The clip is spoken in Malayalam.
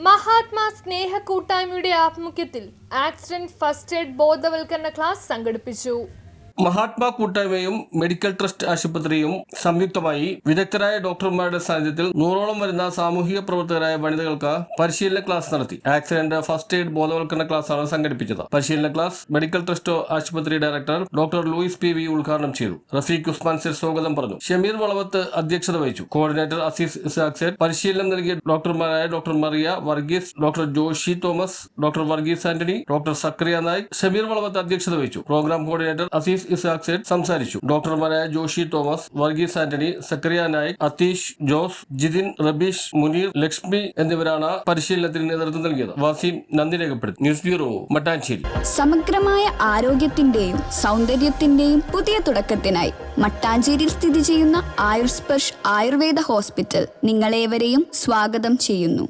മഹാത്മാ സ്നേഹ കൂട്ടായ്മയുടെ ആഭിമുഖ്യത്തിൽ ആക്സിഡന്റ് ഫസ്റ്റ് എയ്ഡ് ബോധവൽക്കരണ ക്ലാസ് സംഘടിപ്പിച്ചു. മഹാത്മാ കൂട്ടായ്മയും മെഡിക്കൽ ട്രസ്റ്റ് ആശുപത്രിയും സംയുക്തമായി വിദഗ്ധരായ ഡോക്ടർമാരുടെ സാന്നിധ്യത്തിൽ 100ഓളം വരുന്ന സാമൂഹിക പ്രവർത്തകരായ വനിതകൾക്ക് പരിശീലന ക്ലാസ് നടത്തി. ആക്സിഡന്റ് ഫസ്റ്റ് എയ്ഡ് ബോധവൽക്കരണ ക്ലാസ്സാണ് സംഘടിപ്പിച്ചത്. പരിശീലന ക്ലാസ് മെഡിക്കൽ ട്രസ്റ്റ് ആശുപത്രി director doctor Louis P V ഉദ്ഘാടനം ചെയ്തു. റഫീഖ് ഉസ്മാൻ സെറ്റ് സ്വാഗതം പറഞ്ഞു. ഷമീർ വളവത്ത് അധ്യക്ഷത വഹിച്ചു. കോർഡിനേറ്റർ അസീസ് ഇസാഖ് സെറ്റ്, പരിശീലനം നൽകിയ ഡോക്ടർമാരായ doctor Mariya Varghese, doctor Joshi Thomas, doctor Varghese Antony, doctor Sakriya Naik, Shameer Valavath അധ്യക്ഷത വഹിച്ചു. പ്രോഗ്രാം കോർഡിനേറ്റർ അസീസ് ഇസാഖ് സെറ്റ് സംസാരിച്ചു. ഡോക്ടർമാരായ ജോഷി തോമസ്, വർഗീസ് ആന്റണി, സക്രിയ നായിക്, അതീഷ്, ജോസ്, ജിതിൻ, റബീഷ്, മുനീർ, ലക്ഷ്മി എന്നിവരാണ് പരിശീലനത്തിന് നേതൃത്വം നൽകിയത്. വസീം നന്ദി രേഖപ്പെടുത്തി. News bureau, Mattancherry. സമഗ്രമായ ആരോഗ്യത്തിന്റെയും സൗന്ദര്യത്തിന്റെയും പുതിയ തുടക്കത്തിനായി മട്ടാഞ്ചേരിയിൽ സ്ഥിതി ചെയ്യുന്ന ആയുർസ്പർശ് ആയുർവേദ ഹോസ്പിറ്റൽ നിങ്ങളേവരെയും സ്വാഗതം ചെയ്യുന്നു.